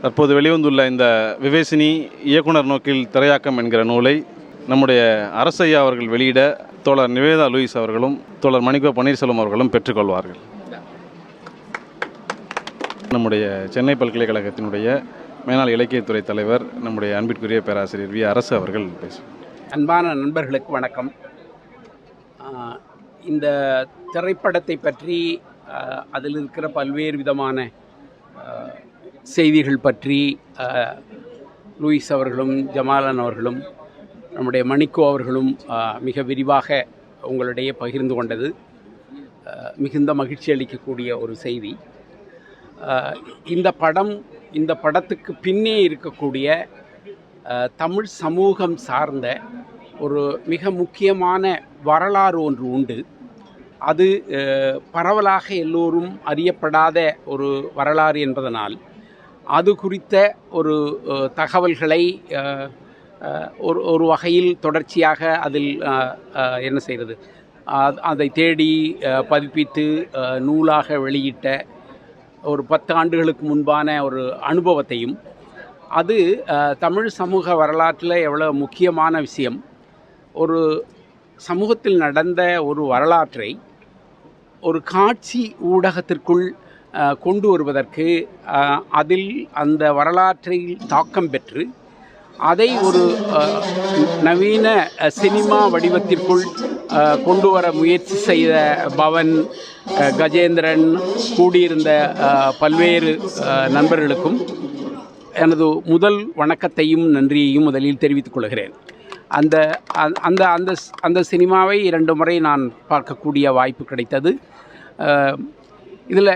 தற்போது வெளிவந்துள்ள இந்த விவேசினி இயக்குனர் நோக்கில் திரையாக்கம் என்கிற நூலை நம்முடைய அரசையா அவர்கள் வெளியிட தோழர் நிவேதா லூயிஸ் அவர்களும் தோழர் மணிக்கோ பன்னீர்செல்வம் அவர்களும் பெற்றுக்கொள்வார்கள். நம்முடைய சென்னை பல்கலைக்கழகத்தினுடைய மேனாள் இலக்கியத்துறை தலைவர் நம்முடைய அன்பிற்குரிய பேராசிரியர் வி அரசு அவர்கள் பேசுவார். அன்பான நண்பர்களுக்கு வணக்கம். இந்த திரைப்படத்தை பற்றி அதில் இருக்கிற பல்வேறு விதமான செய்திகள் பற்றி லூயிஸ் அவர்களும் ஜமாலன் அவர்களும் நம்முடைய மணிக்கோ அவர்களும் மிக விரிவாக உங்களிடையே பகிர்ந்து கொண்டது மிகுந்த மகிழ்ச்சி அளிக்கக்கூடிய ஒரு செய்தி. இந்த படத்துக்கு பின்னே இருக்கக்கூடிய தமிழ் சமூகம் சார்ந்த ஒரு மிக முக்கியமான வரலாறு ஒன்று உண்டு. அது பரவலாக எல்லோரும் அறியப்படாத ஒரு வரலாறு என்பதனால் அது குறித்த ஒரு தகவல்களை ஒரு வகையில் தொடர்ச்சியாக அதில் என்ன செய்கிறது, அதை தேடி பதிப்பித்து நூலாக வெளியிட்ட ஒரு 10 ஆண்டுகளுக்கு முன்பான ஒரு அனுபவத்தையும், அது தமிழ் சமூக வரலாற்றில் எவ்வளோ முக்கியமான விஷயம். ஒரு சமூகத்தில் நடந்த ஒரு வரலாற்றை ஒரு காட்சி ஊடகத்திற்குள் கொண்டு வருவதற்கு, அதில் அந்த வரலாற்றில் தாக்கம் பெற்று அதை ஒரு நவீன சினிமா வடிவத்திற்குள் கொண்டு வர முயற்சி செய்த பவன், கஜேந்திரன், கூடியிருந்த பல்வேறு நண்பர்களுக்கும் எனது முதல் வணக்கத்தையும் நன்றியையும் முதலில் தெரிவித்துக் கொள்கிறேன். அந்த அந்த அந்த அந்த சினிமாவை 2 முறை நான் பார்க்கக்கூடிய வாய்ப்பு கிடைத்தது. இதில்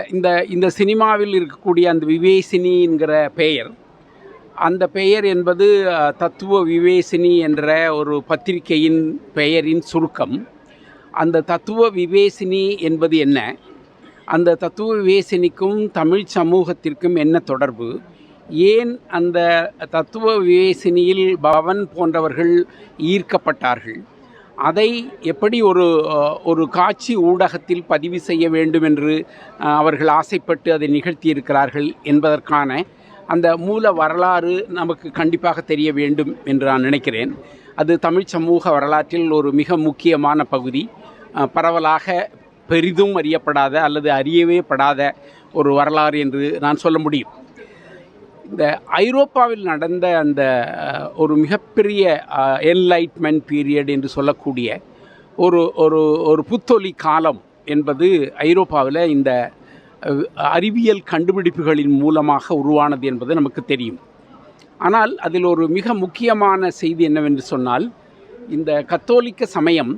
இந்த சினிமாவில் இருக்கக்கூடிய அந்த விவேசினி என்கிற பெயர், அந்த பெயர் என்பது தத்துவ விவேசினி என்ற ஒரு பத்திரிகையின் பெயரின் சுருக்கம். அந்த தத்துவ விவேசினி என்பது என்ன, அந்த தத்துவ விவேசினிக்கும் தமிழ் சமூகத்திற்கும் என்ன தொடர்பு, ஏன் அந்த தத்துவ விவேசினியில் பவன் போன்றவர்கள் ஈர்க்கப்பட்டார்கள், அதை எப்படி ஒரு காட்சி ஊடகத்தில் பதிவு செய்ய வேண்டும் என்று அவர்கள் ஆசைப்பட்டு அதை நிகழ்த்தியிருக்கிறார்கள் என்பதற்கான அந்த மூல வரலாறு நமக்கு கண்டிப்பாக தெரிய வேண்டும் என்று நான் நினைக்கிறேன். அது தமிழ் சமூக வரலாற்றில் ஒரு மிக முக்கியமான பகுதி. பரவலாக பெரிதும் அறியப்படாத அல்லது அறியவே படாத ஒரு வரலாறு என்று நான் சொல்ல முடியும். இந்த ஐரோப்பாவில் நடந்த அந்த ஒரு மிகப்பெரிய என்லைட்மெண்ட் பீரியட் என்று சொல்லக்கூடிய ஒரு புத்தொலி காலம் என்பது ஐரோப்பாவில் இந்த அறிவியல் கண்டுபிடிப்புகளின் மூலமாக உருவானது என்பது நமக்கு தெரியும். ஆனால் அதில் ஒரு மிக முக்கியமான செய்தி என்னவென்று சொன்னால், இந்த கத்தோலிக்க சமயம்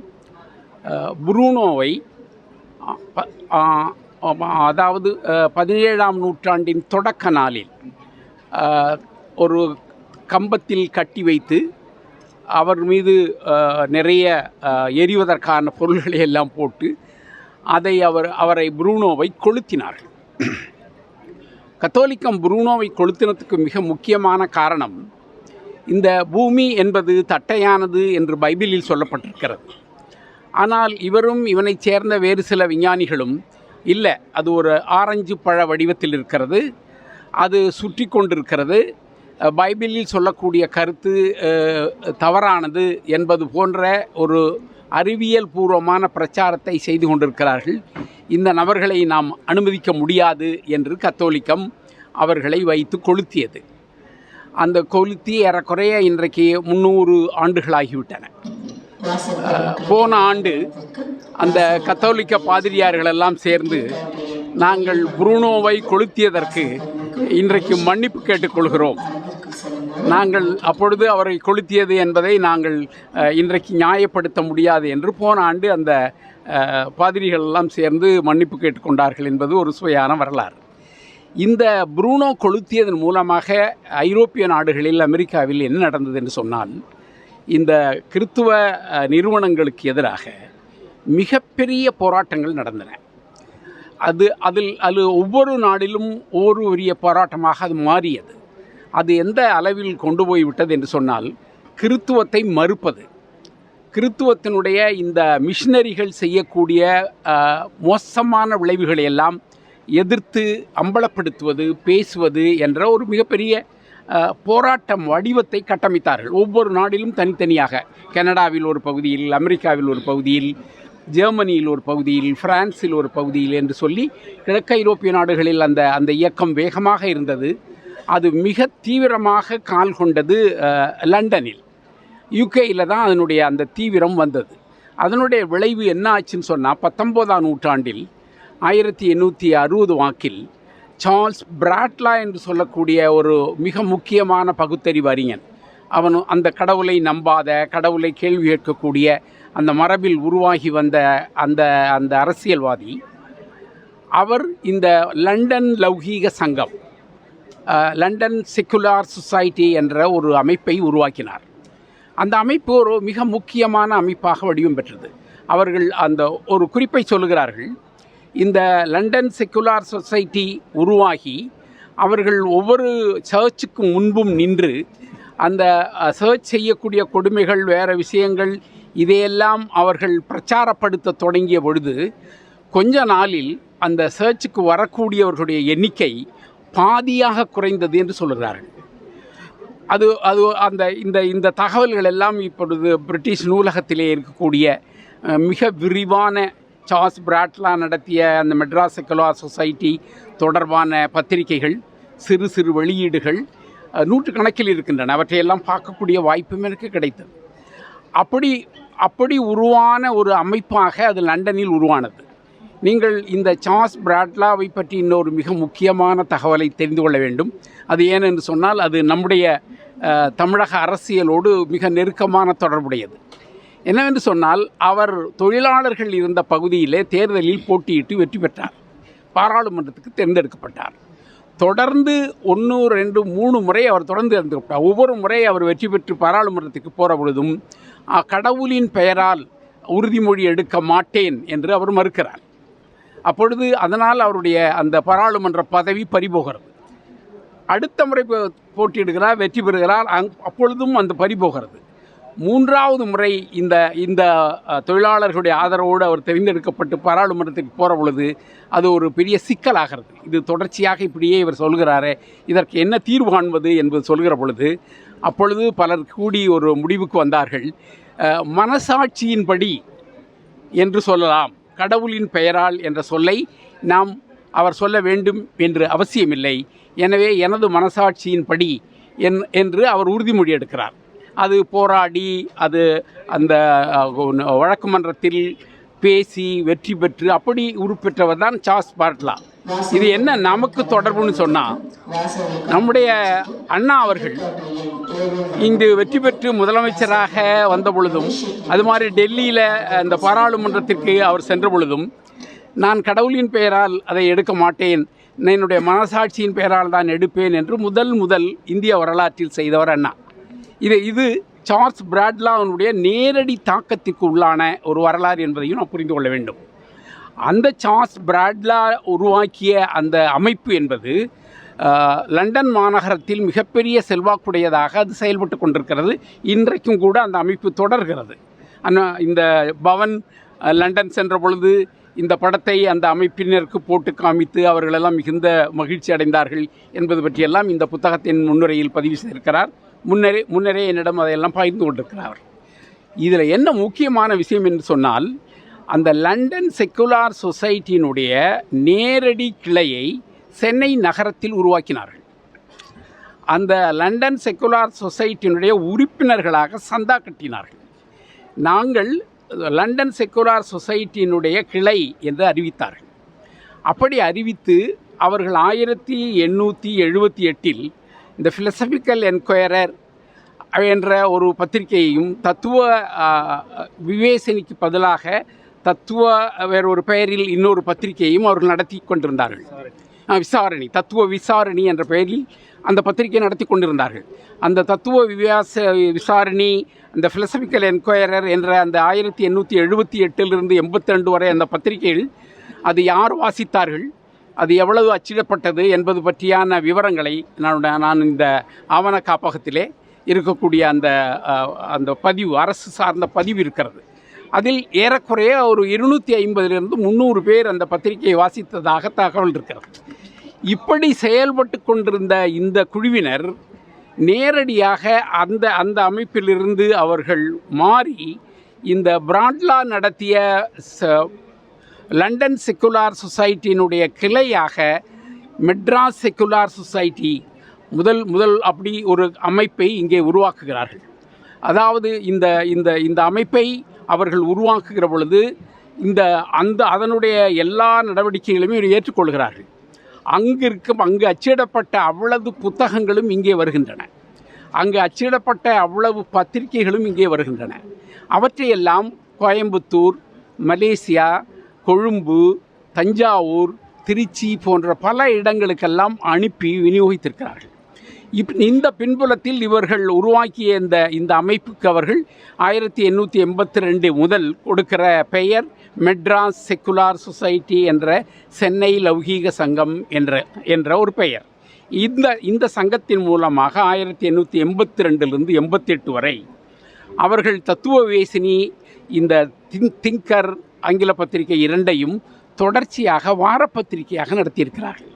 புரூனோவை, அதாவது 17ஆம் நூற்றாண்டின் தொடக்க நாளில் ஒரு கம்பத்தில் கட்டி வைத்து அவர் மீது நிறைய எரிவதற்கான பொருள்களை எல்லாம் போட்டு அவரை புரூனோவை கொளுத்தினார்கள். கத்தோலிக்கம் புரூனோவை கொளுத்தினத்துக்கு மிக முக்கியமான காரணம், இந்த பூமி என்பது தட்டையானது என்று பைபிளில் சொல்லப்பட்டிருக்கிறது. ஆனால் இவரும் இவனைச் சேர்ந்த வேறு சில விஞ்ஞானிகளும் இல்லை, அது ஒரு ஆரஞ்சு பழ வடிவத்தில் இருக்கிறது, அது சுற்றி கொண்டிருக்கிறது, பைபிளில் சொல்லக்கூடிய கருத்து தவறானது என்பது போன்ற ஒரு அறிவியல் பூர்வமான பிரச்சாரத்தை செய்து கொண்டிருக்கிறார்கள். இந்த நபர்களை நாம் அனுமதிக்க முடியாது என்று கத்தோலிக்கம் அவர்களை வைத்து கொளுத்தியது. அந்த கொளுத்தி ஏறக்குறைய இன்றைக்கு 300 ஆண்டுகளாகிவிட்டன. போன ஆண்டு அந்த கத்தோலிக்க பாதிரியார்களெல்லாம் சேர்ந்து நாங்கள் புரூனோவை கொளுத்தியதற்கு இன்றைக்கு மன்னிப்பு கேட்டுக்கொள்கிறோம், நாங்கள் அப்பொழுது அவரை கொளுத்தியது என்பதை நாங்கள் இன்றைக்கு நியாயப்படுத்த முடியாது என்று போன ஆண்டு அந்த பாதிரிகள் எல்லாம் சேர்ந்து மன்னிப்பு கேட்டுக்கொண்டார்கள் என்பது ஒரு சுவையான வரலாறு. இந்த புரூனோ கொளுத்தியதன் மூலமாக ஐரோப்பிய நாடுகளில், அமெரிக்காவில் என்ன நடந்தது என்று சொன்னால், இந்த கிறித்துவ நிறுவனங்களுக்கு எதிராக மிகப்பெரிய போராட்டங்கள் நடந்தன. அதில் ஒவ்வொரு நாடிலும் ஒவ்வொரு பெரிய போராட்டமாக அது மாறியது. அது எந்த அளவில் கொண்டு போய்விட்டது என்று சொன்னால், கிறித்துவத்தை மறுப்பது, கிறித்துவத்தினுடைய இந்த மிஷினரிகள் செய்யக்கூடிய மோசமான விளைவுகளை எல்லாம் எதிர்த்து அம்பலப்படுத்துவது, பேசுவது என்ற ஒரு மிகப்பெரிய போராட்டம் வடிவத்தை கட்டமைத்தார்கள். ஒவ்வொரு நாடிலும் தனித்தனியாக, கனடாவில் ஒரு பகுதியில், அமெரிக்காவில் ஒரு பகுதியில், ஜெர்மனியில் ஒரு பகுதியில், பிரான்சில் ஒரு பகுதியில் என்று சொல்லி கிழக்கு ஐரோப்பிய நாடுகளில் அந்த இயக்கம் வேகமாக இருந்தது. அது மிக தீவிரமாக கால் கொண்டது லண்டனில். யுகேயில் தான் அதனுடைய அந்த தீவிரம் வந்தது. அதனுடைய விளைவு என்ன ஆச்சுன்னு சொன்னால், 19ஆம் நூற்றாண்டில் 1860 வாக்கில் சார்ல்ஸ் பிராட்லா என்று சொல்லக்கூடிய ஒரு மிக முக்கியமான பகுத்தறிவு அறிஞன், அவன் அந்த கடவுளை நம்பாத, கடவுளை கேள்வி கேட்கக்கூடிய அந்த மரபில் உருவாகி வந்த அந்த அரசியல்வாதி, அவர் இந்த லண்டன் லௌகீக சங்கம், லண்டன் செக்குலார் சொசைட்டி என்ற ஒரு அமைப்பை உருவாக்கினார். அந்த அமைப்பு ஒரு மிக முக்கியமான அமைப்பாக வடிவம் பெற்றது. அவர்கள் அந்த ஒரு குறிப்பை சொல்லுகிறார்கள். இந்த லண்டன் செக்குலார் சொசைட்டி உருவாகி அவர்கள் ஒவ்வொரு சர்ச்சுக்கு முன்பும் நின்று அந்த சர்ச் செய்யக்கூடிய கொடுமைகள், வேறு விஷயங்கள், இதையெல்லாம் அவர்கள் பிரச்சாரப்படுத்த தொடங்கிய பொழுது கொஞ்ச நாளில் அந்த சர்ச்சுக்கு வரக்கூடியவர்களுடைய எண்ணிக்கை பாதியாக குறைந்தது என்று சொல்கிறார்கள். அது இந்த தகவல்கள் எல்லாம் இப்பொழுது பிரிட்டிஷ் நூலகத்திலே இருக்கக்கூடிய மிக விரிவான சார்ல்ஸ் பிராட்லா நடத்திய அந்த மெட்ராஸ் செக்குலார் சொசைட்டி தொடர்பான பத்திரிகைகள், சிறு சிறு வெளியீடுகள் நூற்றுக்கணக்கில் இருக்கின்றன. அவற்றையெல்லாம் பார்க்கக்கூடிய வாய்ப்பும் எனக்கு கிடைத்தது. அப்படி உருவான ஒரு அமைப்பாக அது லண்டனில் உருவானது. நீங்கள் இந்த சார்ல்ஸ் பிராட்லாவை பற்றி இன்னொரு மிக முக்கியமான தகவலை தெரிந்து கொள்ள வேண்டும். அது ஏனென்று சொன்னால், அது நம்முடைய தமிழக அரசியலோடு மிக நெருக்கமான தொடர்புடையது. என்னவென்று சொன்னால், அவர் தொழிலாளர்கள் இருந்த பகுதியிலே தேர்தலில் போட்டியிட்டு வெற்றி பெற்றார். பாராளுமன்றத்துக்கு தேர்ந்தெடுக்கப்பட்டார். தொடர்ந்து 1, 2, 3 முறை அவர் தொடர்ந்து தேர்ந்தெடுக்கப்பட்டார். ஒவ்வொரு முறை அவர் வெற்றி பெற்று பாராளுமன்றத்துக்கு போகிற பொழுதும் கடவுளின் பெயரால் உறுதிமொழி எடுக்க மாட்டேன் என்று அவர் மறுக்கிறார். அப்பொழுது அதனால் அவருடைய அந்த பாராளுமன்ற பதவி பறிபோகிறது. அடுத்த முறை போட்டியிடுகிறார், வெற்றி பெறுகிறார். அப்பொழுதும் அந்த பறிபோகிறது. 3வது முறை இந்த தொழிலாளர்களுடைய ஆதரவோடு அவர் தேர்ந்தெடுக்கப்பட்டு பாராளுமன்றத்துக்கு போகிற பொழுது அது ஒரு பெரிய சிக்கலாகிறது. இது தொடர்ச்சியாக இப்படியே இவர் சொல்கிறாரே, இதற்கு என்ன தீர்வு காண்பது என்பது சொல்கிற பொழுது, அப்பொழுது பலர் கூடி ஒரு முடிவுக்கு வந்தார்கள். மனசாட்சியின்படி என்று சொல்லலாம், கடவுளின் பெயரால் என்ற சொல்லை அவர் சொல்ல வேண்டும் என்று அவசியமில்லை. எனவே எனது மனசாட்சியின்படி என்று அவர் உறுதிமொழி எடுக்கிறார். அது போராடி அந்த வழக்கு மன்றத்தில் பேசி வெற்றி பெற்று அப்படி உருப்பெற்றவர் தான் சார்ல்ஸ் பிராட்லா. இது என்ன நமக்கு தொடர்புன்னு சொன்னால், நம்முடைய அண்ணா அவர்கள் இங்கு வெற்றி பெற்று முதலமைச்சராக வந்த பொழுதும், அது மாதிரி டெல்லியில் அந்த பாராளுமன்றத்திற்கு அவர் சென்ற பொழுதும், நான் கடவுளின் பெயரால் அதை எடுக்க மாட்டேன், என்னுடைய மனசாட்சியின் பெயரால் தான் எடுப்பேன் என்று முதல் இந்திய வரலாற்றில் செய்தவர் அண்ணா. இது சார்ல்ஸ் பிராட்லாவினுடைய நேரடி தாக்கத்திற்கு உள்ளான ஒரு வரலாறு என்பதையும் நாம் புரிந்து கொள்ள வேண்டும். அந்த சார்ல்ஸ் பிராட்லா உருவாக்கிய அந்த அமைப்பு என்பது லண்டன் மாநகரத்தில் மிகப்பெரிய செல்வாக்குடையதாக அது செயல்பட்டு கொண்டிருக்கிறது. இன்றைக்கும் கூட அந்த அமைப்பு தொடர்கிறது. இந்த பவன் லண்டன் சென்ற பொழுது இந்த படத்தை அந்த அமைப்பினருக்கு போட்டு காமித்து அவர்களெல்லாம் மிகுந்த மகிழ்ச்சி அடைந்தார்கள் என்பது பற்றியெல்லாம் இந்த புத்தகத்தின் முன்னுரையில் பதிவு செய்திருக்கிறார். முன்னரே என்னிடம் அதையெல்லாம் பகிர்ந்து கொண்டிருக்கிறார். இதில் என்ன முக்கியமான விஷயம் என்று சொன்னால், அந்த லண்டன் செக்குலார் சொசைட்டியினுடைய நேரடி கிளையை சென்னை நகரத்தில் உருவாக்கினார்கள். அந்த லண்டன் செக்குலார் சொசைட்டியினுடைய உறுப்பினர்களாக சந்தா கட்டினார்கள். நாங்கள் லண்டன் செக்குலார் சொசைட்டியினுடைய கிளை என்று அறிவித்தார்கள். அப்படி அறிவித்து அவர்கள் 1878 இந்த ஃபிலசபிக்கல் என்கொயரர் என்ற ஒரு பத்திரிகையையும், தத்துவ விவேசனிக்கு பதிலாக வேறு ஒரு பெயரில் இன்னொரு பத்திரிகையையும் அவர்கள் நடத்தி கொண்டிருந்தார்கள். விசாரணி, தத்துவ விசாரணி என்ற பெயரில் அந்த பத்திரிகை நடத்தி கொண்டிருந்தார்கள். அந்த தத்துவ விசாரணி, அந்த ஃபிலசபிக்கல் என்கொயரர் என்ற அந்த 1878 82 வரை அந்த பத்திரிகைகள், அது யார் வாசித்தார்கள், அது எவ்வளவு அச்சிடப்பட்டது என்பது பற்றியான விவரங்களை நான் இந்த ஆவண காப்பகத்திலே இருக்கக்கூடிய அந்த பதிவு, அரசு சார்ந்த பதிவு இருக்கிறது. அதில் ஏறக்குறைய ஒரு 250 300 பேர் அந்த பத்திரிகையை வாசித்ததாக தகவல் இருக்கிறது. இப்படி செயல்பட்டு கொண்டிருந்த இந்த குழுவினர் நேரடியாக அந்த அந்த அமைப்பிலிருந்து அவர்கள் மாறி இந்த பிராட்லா நடத்திய லண்டன் செக்குலார் சொசைட்டியினுடைய கிளையாக மெட்ராஸ் செக்குலார் சொசைட்டி முதல் அப்படி ஒரு அமைப்பை இங்கே உருவாக்குகிறார்கள். அதாவது இந்த இந்த இந்த அமைப்பை அவர்கள் உருவாக்குகிற பொழுது அதனுடைய எல்லா நடவடிக்கைகளையும் இவர் ஏற்றுக்கொள்கிறார்கள். அங்கு அச்சிடப்பட்ட அவ்வளவு புத்தகங்களும் இங்கே வருகின்றன. அங்கு அச்சிடப்பட்ட அவ்வளவு பத்திரிகைகளும் இங்கே வருகின்றன. அவற்றையெல்லாம் கோயம்புத்தூர், மலேசியா, கொழும்பு, தஞ்சாவூர், திருச்சி போன்ற பல இடங்களுக்கெல்லாம் அனுப்பி விநியோகித்திருக்கிறார்கள். இந்த பின்புலத்தில் இவர்கள் உருவாக்கிய இந்த அமைப்புக்கு அவர்கள் 1882 முதல் கொடுக்கிற பெயர் மெட்ராஸ் செக்குலார் சொசைட்டி என்ற சென்னை லௌகீக சங்கம் என்ற ஒரு பெயர். இந்த சங்கத்தின் மூலமாக 1882 88 வரை அவர்கள் தத்துவவேசினி, இந்த திங்கர் ஆங்கில பத்திரிகை இரண்டையும் தொடர்ச்சியாக வாரப்பத்திரிகையாக நடத்தியிருக்கிறார்கள்.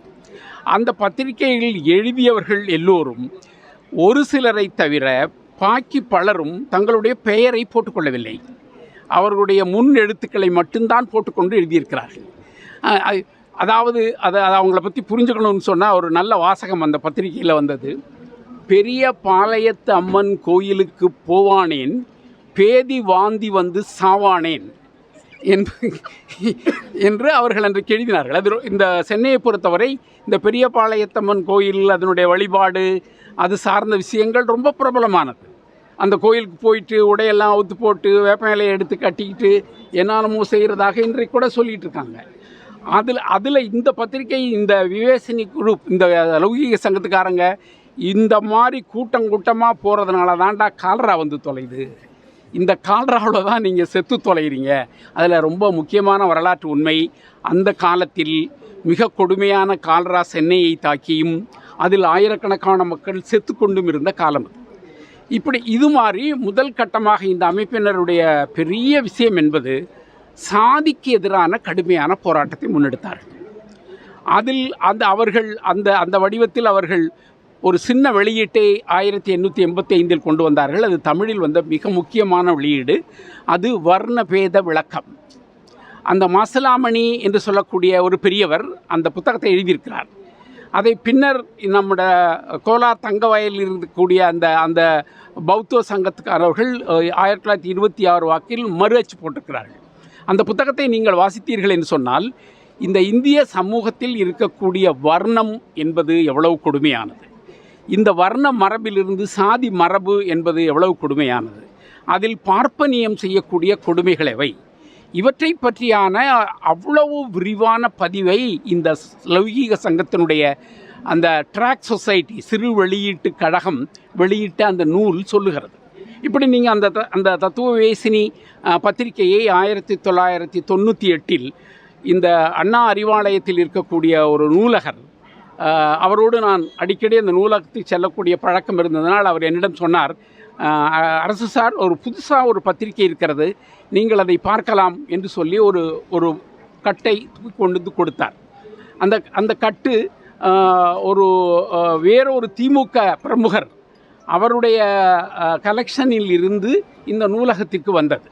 அந்த பத்திரிகைகளில் எழுதியவர்கள் எல்லோரும் ஒரு சிலரை தவிர பாக்கி பலரும் தங்களுடைய பெயரை போட்டுக்கொள்ளவில்லை. அவர்களுடைய முன் எழுத்துக்களை மட்டும்தான் போட்டுக்கொண்டு எழுதியிருக்கிறார்கள். அதாவது அதை அவங்கள பற்றி புரிஞ்சுக்கணும்னு சொன்னால் ஒரு நல்ல வாசகம் அந்த பத்திரிகையில் வந்தது. பெரிய பாளையத்து அம்மன் கோயிலுக்கு போவானேன், பேதி வாந்தி வந்து சாவானேன் என்று அவர்கள் அன்றைக்கு எழுதினார்கள். அது இந்த சென்னையை பொறுத்தவரை இந்த பெரிய பாளையத்தம்மன் கோயில், அதனுடைய வழிபாடு, அது சார்ந்த விஷயங்கள் ரொம்ப பிரபலமானது. அந்த கோயிலுக்கு போயிட்டு உடையெல்லாம் அவுத்து போட்டு வேப்ப இலையை எடுத்து கட்டிக்கிட்டு என்னாலமோ செய்கிறதாக இன்றைக்கு கூட சொல்லிகிட்டு இருக்காங்க. அதில் இந்த பத்திரிகை, இந்த விவேசினி குரூப், இந்த லௌகீக சங்கத்துக்காரங்க இந்த மாதிரி கூட்டமாக போகிறதுனால தான்டா கால்ரா வந்து தொலைது, இந்த கால்ராவில் தான் நீங்கள் செத்து தொலைகிறீங்க. அதில் ரொம்ப முக்கியமான வரலாற்று உண்மை, அந்த காலத்தில் மிக கொடுமையான கால்ரா சென்னையை தாக்கியும் அதில் ஆயிரக்கணக்கான மக்கள் செத்து கொண்டும் இருந்த காலம். இப்படி இது மாதிரி முதல் கட்டமாக இந்த அமைப்பினருடைய பெரிய விஷயம் என்பது சாதிக்கு எதிரான கடுமையான போராட்டத்தை முன்னெடுத்தார்கள். அதில் அவர்கள் அந்த வடிவத்தில் அவர்கள் ஒரு சின்ன வெளியீட்டை 1885 கொண்டு வந்தார்கள். அது தமிழில் வந்த மிக முக்கியமான வெளியீடு. அது வர்ணபேத விளக்கம். அந்த மாசலாமணி என்று சொல்லக்கூடிய ஒரு பெரியவர் அந்த புத்தகத்தை எழுதியிருக்கிறார். அதை பின்னர் நம்முடைய கோலார் தங்கவயலில் இருக்கக்கூடிய அந்த பௌத்த சங்கத்துக்காரர்கள் 1926 வாக்கில் மறு அச்சு போட்டிருக்கிறார்கள். அந்த புத்தகத்தை நீங்கள் வாசித்தீர்கள் என்று சொன்னால் இந்த இந்திய சமூகத்தில் இருக்கக்கூடிய வர்ணம் என்பது எவ்வளவு கொடுமையானது, இந்த வர்ண மரபிலிருந்து சாதி மரபு என்பது எவ்வளவு கொடுமையானது, அதில் பார்ப்பனியம் செய்யக்கூடிய கொடுமைகள் எவை, இவற்றை பற்றியான அவ்வளவு விரிவான பதிவை இந்த லௌகீக சங்கத்தினுடைய அந்த ட்ராக் சொசைட்டி சிறு வெளியீட்டு கழகம் வெளியிட்ட அந்த நூல் சொல்லுகிறது. இப்படி நீங்கள் அந்த தத்துவவேசினி பத்திரிகையை 1998 இந்த அண்ணா அறிவாலயத்தில் இருக்கக்கூடிய ஒரு நூலகர், அவரோடு நான் அடிக்கடி அந்த நூலகத்துக்கு செல்லக்கூடிய பழக்கம் இருந்ததனால் அவர் என்னிடம் சொன்னார், அரசு சார், ஒரு புதுசாக ஒரு பத்திரிகை இருக்கிறது, நீங்கள் அதை பார்க்கலாம் என்று சொல்லி ஒரு கட்டை கொண்டு வந்து கொடுத்தார். அந்த கட்டு வேறொரு திமுக பிரமுகர் அவருடைய கலெக்ஷனில் இருந்து இந்த நூலகத்திற்கு வந்தது.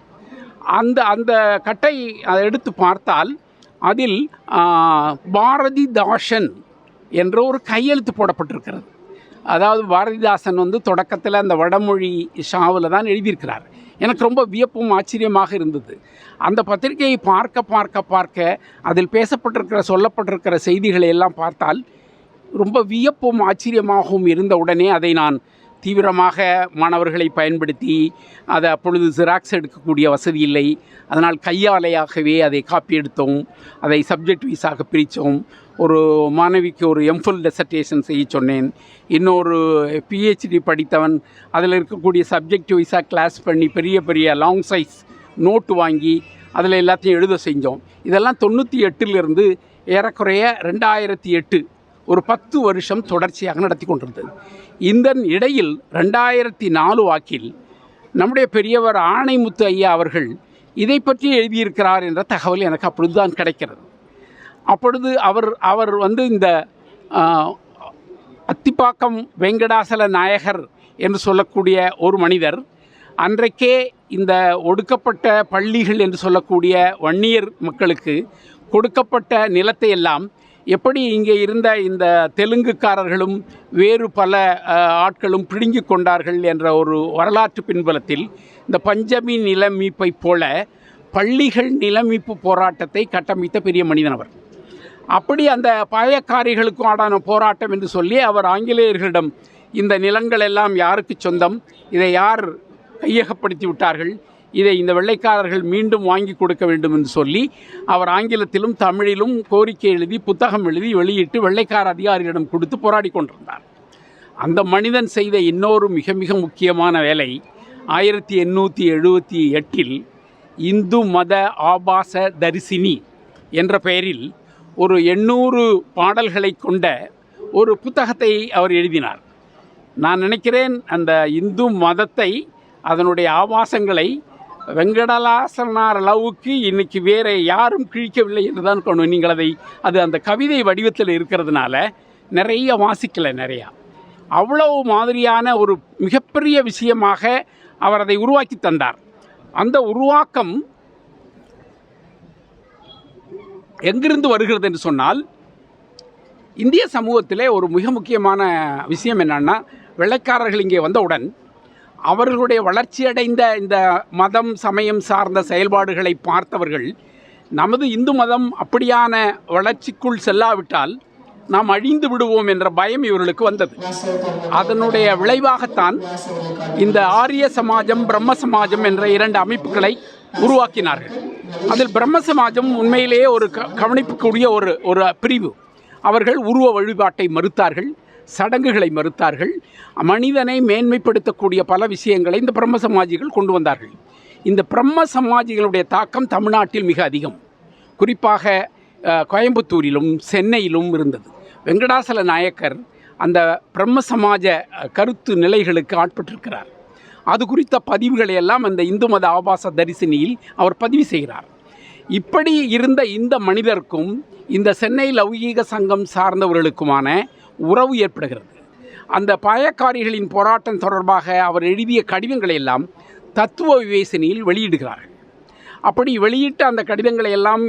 அந்த கட்டை எடுத்து பார்த்தால் அதில் பாரதிதாசன் என்ற ஒரு கையெழுத்து போடப்பட்டிருக்கிறது. அதாவது பாரதிதாசன் தொடக்கத்தில் அந்த வடமொழி ஷாவில் தான் எழுதியிருக்கிறார். எனக்கு ரொம்ப வியப்பும் ஆச்சரியமாக இருந்தது. அந்த பத்திரிகையை பார்க்க அதில் சொல்லப்பட்டிருக்கிற செய்திகளை எல்லாம் பார்த்தால் ரொம்ப வியப்பும் ஆச்சரியமாகவும் இருந்த உடனே அதை நான் தீவிரமாக மாணவர்களை பயன்படுத்தி, அதை அப்பொழுது ஜெராக்ஸ் எடுக்கக்கூடிய வசதி இல்லை, அதனால் கையாலையாகவே அதை காப்பி எடுத்தோம், அதை சப்ஜெக்ட் வைஸாக பிரித்தோம். ஒரு மாணவிக்கு ஒரு எம்ஃபில் டெசர்டேஷன் செய்ய சொன்னேன், இன்னொரு பிஹெச்டி படித்தவன் அதில் இருக்கக்கூடிய சப்ஜெக்ட் வைஸாக கிளாஸ் பண்ணி பெரிய பெரிய லாங் சைஸ் நோட்டு வாங்கி அதில் எல்லாத்தையும் எழுத செஞ்சோம். இதெல்லாம் 98 ஏறக்குறைய 2008 ஒரு 10 வருஷம் தொடர்ச்சியாக நடத்தி கொண்டிருந்தது. இந்த இடையில் 2004 வாக்கில் நம்முடைய பெரியவர் ஆணைமுத்து ஐயா அவர்கள் இதை பற்றி எழுதியிருக்கிறார் என்ற தகவல் எனக்கு அப்பொழுதுதான் கிடைக்கிறது. அப்பொழுது அவர் இந்த அத்திப்பாக்கம் வெங்கடாசல நாயகர் என்று சொல்லக்கூடிய ஒரு மனிதர் அன்றைக்கே இந்த ஒடுக்கப்பட்ட பள்ளிகள் என்று சொல்லக்கூடிய வன்னியர் மக்களுக்கு கொடுக்கப்பட்ட நிலத்தை எல்லாம் எப்படி இங்கே இருந்த இந்த தெலுங்குக்காரர்களும் வேறு பல ஆட்களும் பிடுங்கி கொண்டார்கள் என்ற ஒரு வரலாற்று பின்புலத்தில் இந்த பஞ்சமி நிலமீட்பை போல பள்ளிகள் நிலமீட்பு போராட்டத்தை கட்டமைத்த பெரிய மனிதன் அவர். அப்படி அந்த பாயக்காரிகளுக்கும் ஆடான போராட்டம் என்று சொல்லி அவர் ஆங்கிலேயர்களிடம் இந்த நிலங்கள் எல்லாம் யாருக்கு சொந்தம், இதை யார் கையகப்படுத்தி விட்டார்கள், இதை இந்த வெள்ளைக்காரர்கள் மீண்டும் வாங்கி கொடுக்க வேண்டும் என்று சொல்லி அவர் ஆங்கிலத்திலும் தமிழிலும் கோரிக்கை எழுதி புத்தகம் எழுதி வெளியிட்டு வெள்ளைக்கார அதிகாரிகளிடம் கொடுத்து போராடி கொண்டிருந்தார். அந்த மனிதன் செய்த இன்னொரு மிக மிக முக்கியமான வேலை 1878 இந்து மத ஆபாச தரிசினி என்ற பெயரில் ஒரு 800 பாடல்களை கொண்ட ஒரு புத்தகத்தை அவர் எழுதினார். நான் நினைக்கிறேன் அந்த இந்து மதத்தை அதனுடைய ஆபாசங்களை வெங்கடலாசனார் அளவுக்கு இன்றைக்கி வேறு யாரும் கிழிக்கவில்லை என்று தான் கொண்டு நீங்கள் அது அந்த கவிதை வடிவத்தில் இருக்கிறதுனால நிறைய வாசிக்கலை. நிறையா அவ்வளவு மாதிரியான ஒரு மிகப்பெரிய விஷயமாக அவர் அதை உருவாக்கி தந்தார். அந்த உருவாக்கம் எங்கிருந்து வருகிறது என்று சொன்னால், இந்திய சமூகத்திலே ஒரு மிக முக்கியமான விஷயம் என்னன்னா, வெள்ளைக்காரர்கள் இங்கே வந்தவுடன் அவர்களுடைய வளர்ச்சியடைந்த இந்த மதம் சமயம் சார்ந்த செயல்பாடுகளை பார்த்தவர்கள் நமது இந்து மதம் அப்படியான வளர்ச்சிக்குள் செல்லாவிட்டால் நாம் அழிந்து விடுவோம் என்ற பயம் இவர்களுக்கு வந்தது. அதனுடைய விளைவாகத்தான் இந்த ஆரிய சமாஜம் பிரம்ம சமாஜம் என்ற 2 அமைப்புகளை உருவாக்கினார்கள். அதில் பிரம்ம சமாஜம் உண்மையிலேயே ஒரு கவனிப்புக்குரிய ஒரு பிரிவு. அவர்கள் உருவ வழிபாட்டை மறுத்தார்கள், சடங்குகளை மறுத்தார்கள், மனிதனை மேன்மைப்படுத்தக்கூடிய பல விஷயங்களை இந்த பிரம்ம சமாஜிகள் கொண்டு வந்தார்கள். இந்த பிரம்ம சமாஜிகளுடைய தாக்கம் தமிழ்நாட்டில் மிக அதிகம், குறிப்பாக கோயம்புத்தூரிலும் சென்னையிலும் இருந்தது. வெங்கடாசல நாயக்கர் அந்த பிரம்ம சமாஜ கருத்து நிலைகளுக்கு ஆட்பட்டிருக்கிறார். அது குறித்த பதிவுகளை எல்லாம் அந்த இந்து மத ஆபாச தரிசனியில் அவர் பதிவு செய்கிறார். இப்படி இருந்த இந்த மனிதருக்கும் இந்த சென்னை லௌகீக சங்கம் சார்ந்தவர்களுக்குமான உறவு ஏற்படுகிறது. அந்த பாயக்காரிகளின் போராட்டம் தொடர்பாக அவர் எழுதிய கடிதங்களை எல்லாம் தத்துவ விவேசனியில் வெளியிடுகிறார்கள். அப்படி வெளியிட்ட அந்த கடிதங்களை எல்லாம்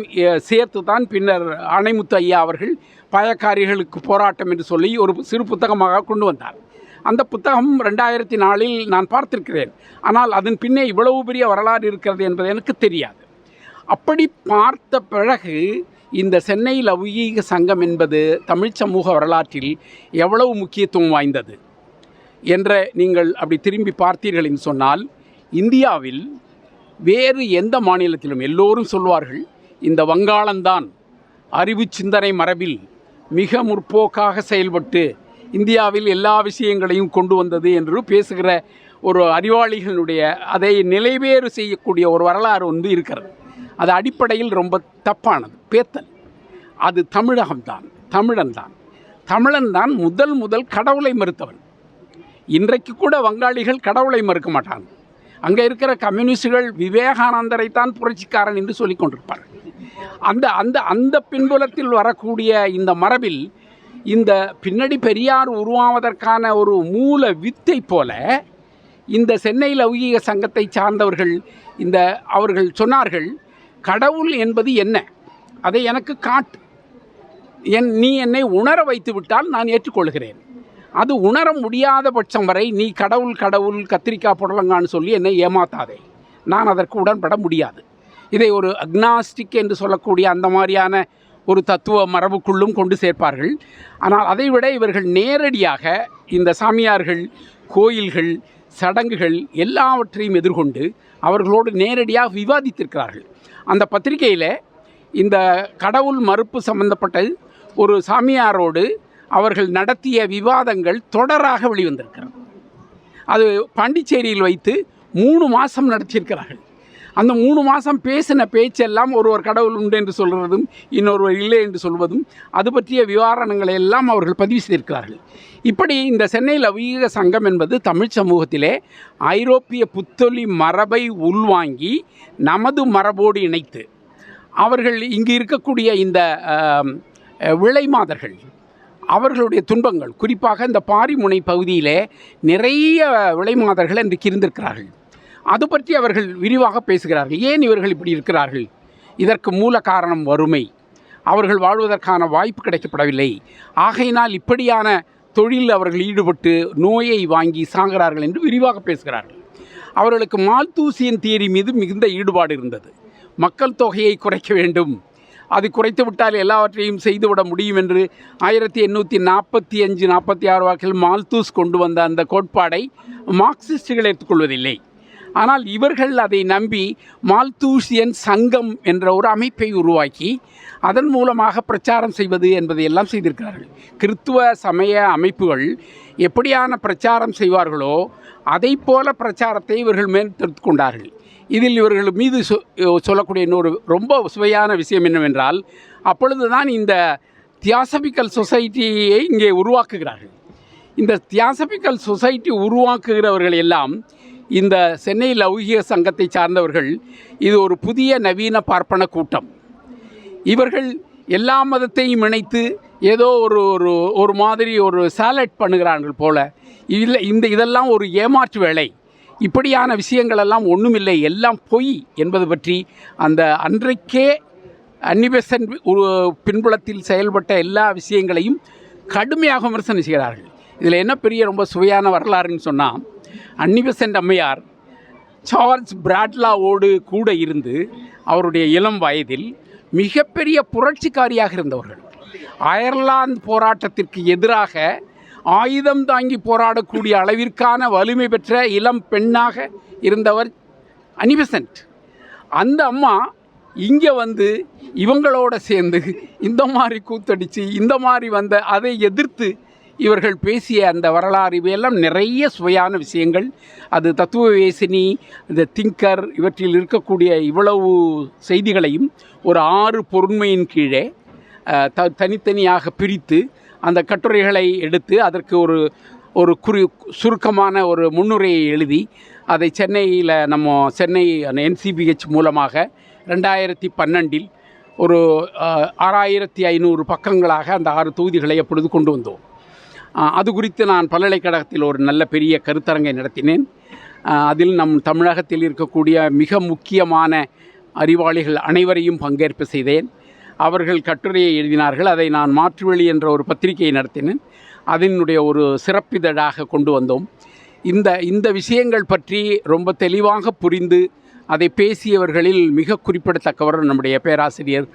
சேர்த்து தான் பின்னர் ஆணைமுத்து ஐயா அவர்கள் பாயக்காரிகளுக்கு போராட்டம் என்று சொல்லி ஒரு சிறு புத்தகமாக கொண்டு வந்தார். அந்த புத்தகம் 2004 நான் பார்த்திருக்கிறேன். ஆனால் அதன் பின்னே இவ்வளவு பெரிய வரலாறு இருக்கிறது என்பது எனக்கு தெரியாது. அப்படி பார்த்த பிறகு இந்த சென்னை லௌகீக சங்கம் என்பது தமிழ் சமூக வரலாற்றில் எவ்வளவு முக்கியத்துவம் வாய்ந்தது என்ற நீங்கள் அப்படி திரும்பி பார்த்தீர்கள் என்று சொன்னால், இந்தியாவில் வேறு எந்த மாநிலத்திலும் எல்லோரும் சொல்வார்கள் இந்த வங்காளம்தான் அறிவு சிந்தனை மரபில் மிக முற்போக்காக செயல்பட்டு இந்தியாவில் எல்லா விஷயங்களையும் கொண்டு வந்தது என்று பேசுகிற ஒரு அறிவாளிகளுடைய அதை நிலைவேறு செய்யக்கூடிய ஒரு வரலாறு ஒன்று இருக்கிறது. அது அடிப்படையில் ரொம்ப தப்பானது, பேத்தல். அது தமிழகம்தான், தமிழன் தான் முதல் கடவுளை மறுத்தவன். இன்றைக்கு கூட வங்காளிகள் கடவுளை மறுக்க மாட்டாங்க. அங்கே இருக்கிற கம்யூனிஸ்டுகள் விவேகானந்தரை தான் புரட்சிக்காரன் என்று சொல்லிக் கொண்டிருப்பார்கள். அந்த பின்புலத்தில் வரக்கூடிய இந்த மரபில் இந்த பின்னணி பெரியார் உருவாவதற்கான ஒரு மூல வித்தை போல இந்த சென்னை லௌகீக சங்கத்தை சார்ந்தவர்கள் அவர்கள் சொன்னார்கள், கடவுள் என்பது என்ன, அதை எனக்கு காட்டு, நீ என்னை உணர வைத்து விட்டால் நான் ஏற்றுக்கொள்கிறேன். அது உணர முடியாத பட்சம் வரை நீ கடவுள் கத்திரிக்காய் புடலங்கான்னு சொல்லி என்னை ஏமாத்தாதே, நான் அதற்கு உடன்பட முடியாது. இதை ஒரு அக்னாஸ்டிக் என்று சொல்லக்கூடிய அந்த மாதிரியான ஒரு தத்துவ மரபுக்குள்ளும் கொண்டு சேர்ப்பார்கள். ஆனால் அதைவிட இவர்கள் நேரடியாக இந்த சாமியார்கள், கோயில்கள், சடங்குகள் எல்லாவற்றையும் எதிர்கொண்டு அவர்களோடு நேரடியாக விவாதித்திருக்கிறார்கள். அந்த பத்திரிகையில் இந்த கடவுள் மறுப்பு சம்பந்தப்பட்ட ஒரு சாமியாரோடு அவர்கள் நடத்திய விவாதங்கள் தொடராக வெளிவந்திருக்கிறது. அது பாண்டிச்சேரியில் வைத்து 3 மாதம் நடத்தியிருக்கிறார்கள். அந்த 3 மாதம் பேசின பேச்செல்லாம் ஒருவர் கடவுள் உண்டு என்று சொல்வதும் இன்னொருவர் இல்லை என்று சொல்வதும் அது பற்றிய விவரணங்களை எல்லாம் அவர்கள் பதிவு செய்திருக்கிறார்கள். இப்படி இந்த சென்னை லௌகீக சங்கம் என்பது தமிழ் சமூகத்திலே ஐரோப்பிய புத்தொலி மரபை உள்வாங்கி நமது மரபோடு இணைத்து அவர்கள் இங்கு இருக்கக்கூடிய இந்த விளைமாதர்கள் அவர்களுடைய துன்பங்கள், குறிப்பாக இந்த பாரிமுனை பகுதியிலே நிறைய விளைமாதர்கள் இன்றைக்கு இருந்திருக்கிறார்கள். அது பற்றி அவர்கள் விரிவாக பேசுகிறார்கள். ஏன் இவர்கள் இப்படி இருக்கிறார்கள்? இதற்கு மூல காரணம் வறுமை, அவர்கள் வாழ்வதற்கான வாய்ப்பு கிடைக்கப்படவில்லை, ஆகையினால் இப்படியான தொழில் அவர்கள் ஈடுபட்டு நோயை வாங்கி சாகிறார்கள் என்று விரிவாக பேசுகிறார்கள். அவர்களுக்கு மால்தூசியன் தியரி மீது மிகுந்த ஈடுபாடு இருந்தது. மக்கள் தொகையை குறைக்க வேண்டும், அது குறைத்து விட்டால் எல்லாவற்றையும் செய்துவிட முடியும் என்று 1845-46 வாக்கில் மால்தூஸ் கொண்டு வந்த அந்த கோட்பாடை மார்க்சிஸ்டுகள் ஏற்றுக்கொள்வதில்லை. ஆனால் இவர்கள் அதை நம்பி மால்தூசியன் சங்கம் என்ற ஒரு அமைப்பை உருவாக்கி அதன் மூலமாக பிரச்சாரம் செய்வது என்பதை எல்லாம் செய்திருக்கிறார்கள். கிறித்துவ சமய அமைப்புகள் எப்படியான பிரச்சாரம் செய்வார்களோ அதை போல பிரச்சாரத்தை இவர்கள் மேற்கொண்டு கொண்டார்கள். இதில் இவர்கள் மீது சொல்லக்கூடிய இன்னொரு ரொம்ப சுவையான விஷயம் என்னவென்றால், அப்பொழுதுதான் இந்த தியாசபிக்கல் சொசைட்டியை இங்கே உருவாக்குகிறார்கள். இந்த தியாசபிக்கல் சொசைட்டி உருவாக்குகிறவர்கள் எல்லாம் இந்த சென்னை லௌகீக சங்கத்தை சார்ந்தவர்கள். இது ஒரு புதிய நவீன பார்ப்பன கூட்டம். இவர்கள் எல்லா மதத்தையும் இணைத்து ஏதோ ஒரு மாதிரி ஒரு சாலட் பண்ணுகிறார்கள் போல. இதெல்லாம் ஒரு ஏமாற்று வேலை, இப்படியான விஷயங்களெல்லாம் ஒன்றுமில்லை, எல்லாம் பொய் என்பது பற்றி அந்த அன்றைக்கே அன்னிபெசன்ட் பின்புலத்தில் செயல்பட்ட எல்லா விஷயங்களையும் கடுமையாக விமர்சனம் செய்கிறார்கள். இதில் என்ன பெரிய ரொம்ப சுவையான வரலாறுன்னு சொன்னால், அன்னிபெசன்ட் அம்மையார் சார்ல்ஸ் பிராட்லாவோடு கூட இருந்து அவருடைய இளம் வயதில் மிகப்பெரிய புரட்சிக்காரியாக இருந்தவர்கள். அயர்லாந்து போராட்டத்திற்கு எதிராக ஆயுதம் தாங்கி போராடக்கூடிய அளவிற்கான வலிமை பெற்ற இளம் பெண்ணாக இருந்தவர் அன்னிபெசன்ட். அந்த அம்மா இங்கே வந்து இவங்களோட சேர்ந்து இந்த மாதிரி கூத்தடித்து இந்த மாதிரி வந்த அதை எதிர்த்து இவர்கள் பேசிய அந்த வரலாறு, இவையெல்லாம் நிறைய சுவையான விஷயங்கள். அது தத்துவவேசினி, இந்த திங்கர், இவற்றில் இருக்கக்கூடிய இவ்வளவு செய்திகளையும் ஒரு 6 பொருண்மையின் கீழே தனித்தனியாக பிரித்து அந்த கட்டுரைகளை எடுத்து அதற்கு ஒரு சுருக்கமான ஒரு முன்னுரையை எழுதி அதை சென்னையில் சென்னை NCBH மூலமாக 2012 ஒரு 6500 பக்கங்களாக அந்த 6 தொகுதிகளை அப்பொழுது கொண்டு வந்தோம். அது குறித்து நான் பல்கலைக்கழகத்தில் ஒரு நல்ல பெரிய கருத்தரங்கை நடத்தினேன். அதில் நம் தமிழகத்தில் இருக்கக்கூடிய மிக முக்கியமான அறிவாளிகள் அனைவரையும் பங்கேற்பு செய்தேன். அவர்கள் கட்டுரையை எழுதினார்கள். அதை நான் மாற்றுவழி என்ற ஒரு பத்திரிகையை நடத்தினேன். அதனுடைய ஒரு சிறப்பிதழாக கொண்டு வந்தோம். இந்த விஷயங்கள் பற்றி ரொம்ப தெளிவாக புரிந்து அதை பேசியவர்களில் மிக குறிப்பிடத்தக்கவர் நம்முடைய பேராசிரியர்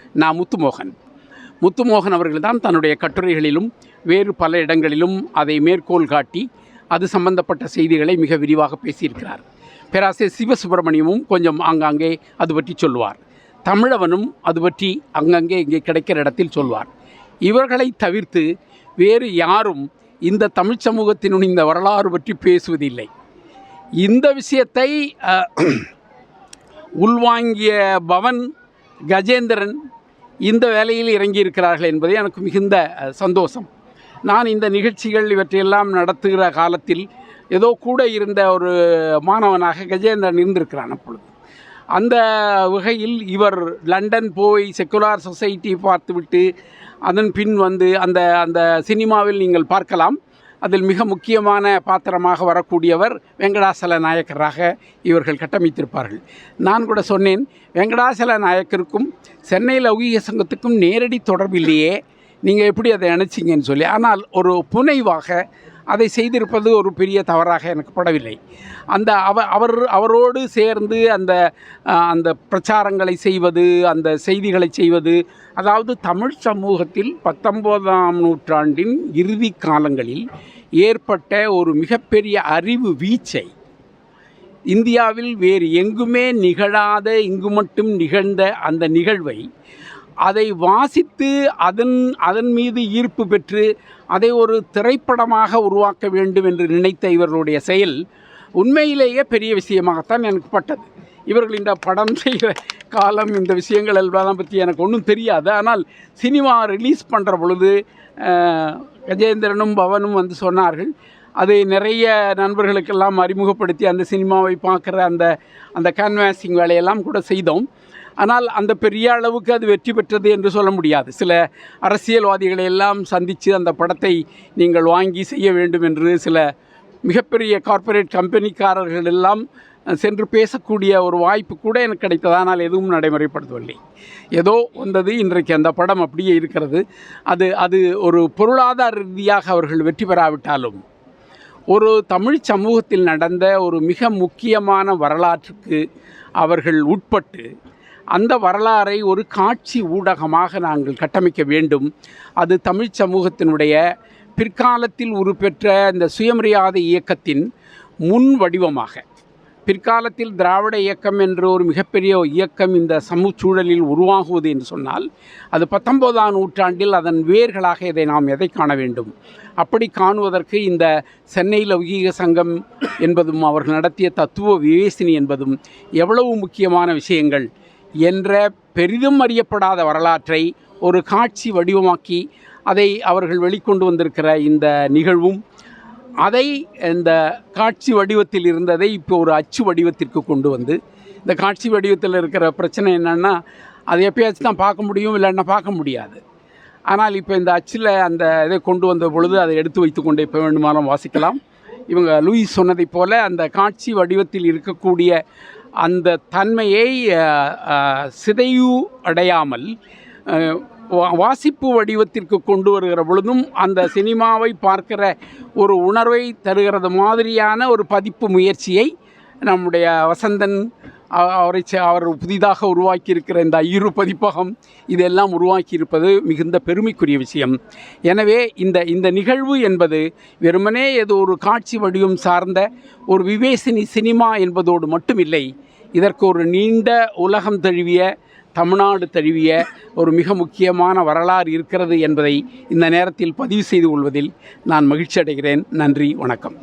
முத்துமோகன் அவர்கள் தான் தன்னுடைய கட்டுரைகளிலும் வேறு பல இடங்களிலும் அதை மேற்கோள் காட்டி அது சம்பந்தப்பட்ட செய்திகளை மிக விரிவாக பேசியிருக்கிறார். பேராசிரியர் சிவசுப்பிரமணியமும் கொஞ்சம் ஆங்காங்கே அது பற்றி சொல்வார். தமிழவனும் அது பற்றி அங்கங்கே இங்கே கிடைக்கிற இடத்தில் சொல்வார். இவர்களை தவிர்த்து வேறு யாரும் இந்த தமிழ் சமூகத்தினுடைய இந்த வரலாறு பற்றி பேசுவதில்லை. இந்த விஷயத்தை உள்வாங்கிய பவன் கஜேந்திரன் இந்த வேலையில் இறங்கியிருக்கிறார்கள் என்பதே எனக்கு மிகுந்த சந்தோஷம். நான் இந்த நிகழ்ச்சிகள் இவற்றையெல்லாம் நடத்துகிற காலத்தில் ஏதோ கூட இருந்த ஒரு மாணவனாக கஜேந்திரன் இருந்திருக்கிறான். அப்பொழுது அந்த வகையில் இவர் லண்டன் போய் செக்குலார் சொசைட்டி பார்த்துவிட்டு அதன் பின் வந்து அந்த சினிமாவில் நீங்கள் பார்க்கலாம், அதில் மிக முக்கியமான பாத்திரமாக வரக்கூடியவர் வெங்கடாசல நாயக்கராக இவர்கள் கட்டமைத்திருப்பார்கள். நான் கூட சொன்னேன், வெங்கடாசல நாயக்கருக்கும் சென்னை லௌகீக சங்கத்துக்கும் நேரடி தொடர்பில்லையே, நீங்கள் எப்படி அதை நினச்சிங்கன்னு சொல்லி. ஆனால் ஒரு புனைவாக அதை செய்திருப்பது ஒரு பெரிய தவறாக எனக்கு படவில்லை. அவரோடு சேர்ந்து அந்த பிரச்சாரங்களை செய்வது, அந்த செய்திகளை செய்வது, அதாவது தமிழ் சமூகத்தில் 19ஆம் நூற்றாண்டின் இறுதி காலங்களில் ஏற்பட்ட ஒரு மிகப்பெரிய அறிவு வீச்சை, இந்தியாவில் வேறு எங்குமே நிகழாத இங்கு மட்டும் நிகழ்ந்த அந்த நிகழ்வை அதை வாசித்து அதன் மீது ஈர்ப்பு பெற்று அதை ஒரு திரைப்படமாக உருவாக்க வேண்டும் என்று நினைத்த இவர்களுடைய செயல் உண்மையிலேயே பெரிய விஷயமாகத்தான் எனக்கு பட்டது. இவர்கள் இந்த படம் செய்கிற காலம் இந்த விஷயங்கள் எல்லாம் பற்றி எனக்கு ஒன்றும் தெரியாது. ஆனால் சினிமா ரிலீஸ் பண்ணுற பொழுது கஜேந்திரனும் பவனும் வந்து சொன்னார்கள். அதை நிறைய நண்பர்களுக்கெல்லாம் அறிமுகப்படுத்தி அந்த சினிமாவை பார்க்குற அந்த கேன்வாசிங் வேலையெல்லாம் கூட செய்தோம். ஆனால் அந்த பெரிய அளவுக்கு அது வெற்றி பெற்றது என்று சொல்ல முடியாது. சில அரசியல்வாதிகளை எல்லாம் சந்தித்து அந்த படத்தை நீங்கள் வாங்கி செய்ய வேண்டும் என்று சில மிகப்பெரிய கார்ப்பரேட் கம்பெனிக்காரர்கள் எல்லாம் சென்று பேசக்கூடிய ஒரு வாய்ப்பு கூட எனக்கு கிடைத்தது. ஆனால் எதுவும் நடைமுறைப்படுத்தவில்லை. ஏதோ வந்தது. இன்றைக்கு அந்த படம் அப்படியே இருக்கிறது. அது ஒரு பொருளாதார ரீதியாக அவர்கள் வெற்றி பெறாவிட்டாலும் ஒரு தமிழ் சமூகத்தில் நடந்த ஒரு மிக முக்கியமான வரலாற்றுக்கு அவர்கள் உட்பட்டு அந்த வரலாறை ஒரு காட்சி ஊடகமாக நாங்கள் கட்டமைக்க வேண்டும். அது தமிழ் சமூகத்தினுடைய பிற்காலத்தில் உருப்பெற்ற இந்த சுயமரியாதை இயக்கத்தின் முன் வடிவமாக, பிற்காலத்தில் திராவிட இயக்கம் என்ற ஒரு மிகப்பெரிய இயக்கம் இந்த சமூகச்சூழலில் உருவாகுவது என்று சொன்னால் அது 19ஆம் நூற்றாண்டில் அதன் வேர்களாக இதை நாம் எதை காண வேண்டும். அப்படி காணுவதற்கு இந்த சென்னை லௌகீக சங்கம் என்பதும் அவர்கள் நடத்திய தத்துவ விவேசினி என்பதும் எவ்வளவு முக்கியமான விஷயங்கள் என்ற பெரிதும் அறியப்படாத வரலாற்றை ஒரு காட்சி வடிவமாக்கி அதை அவர்கள் வெளிக்கொண்டு வந்திருக்கிற இந்த நிகழ்வும், அதை இந்த காட்சி வடிவத்தில் இருந்ததை இப்போ ஒரு அச்சு வடிவத்திற்கு கொண்டு வந்து, இந்த காட்சி வடிவத்தில் இருக்கிற பிரச்சனை என்னென்னா அது எப்பயாச்சும் தான் பார்க்க முடியும், இல்லைன்னா பார்க்க முடியாது. ஆனால் இப்போ இந்த அச்சில் அந்த இதை கொண்டு வந்த பொழுது அதை எடுத்து வைத்து கொண்டு இப்போ வேண்டுமானாலும் வாசிக்கலாம். இவங்க லூயிஸ் சொன்னதைப் போல அந்த காட்சி வடிவத்தில் இருக்கக்கூடிய அந்த தன்மையை சிதைவு அடையாமல் வாசிப்பு வடிவத்திற்கு கொண்டு வருகிற பொழுதும் அந்த சினிமாவை பார்க்கிற ஒரு உணர்வை தருகிறது மாதிரியான ஒரு பதிப்பு முயற்சியை நம்முடைய வசந்தன் அவர் புதிதாக உருவாக்கியிருக்கிற இந்த 5 பதிப்பகம் இதெல்லாம் உருவாக்கியிருப்பது மிகுந்த பெருமைக்குரிய விஷயம். எனவே இந்த நிகழ்வு என்பது வெறுமனே ஏதோ ஒரு காட்சி வடிவம் சார்ந்த ஒரு விவேசினி சினிமா என்பதோடு மட்டுமில்லை, இதற்கு ஒரு நீண்ட உலகம் தழுவிய, தமிழ்நாடு தழுவிய ஒரு மிக முக்கியமான வரலாறு இருக்கிறது என்பதை இந்த நேரத்தில் பதிவு செய்து கொள்வதில் நான் மகிழ்ச்சி அடைகிறேன். நன்றி, வணக்கம்.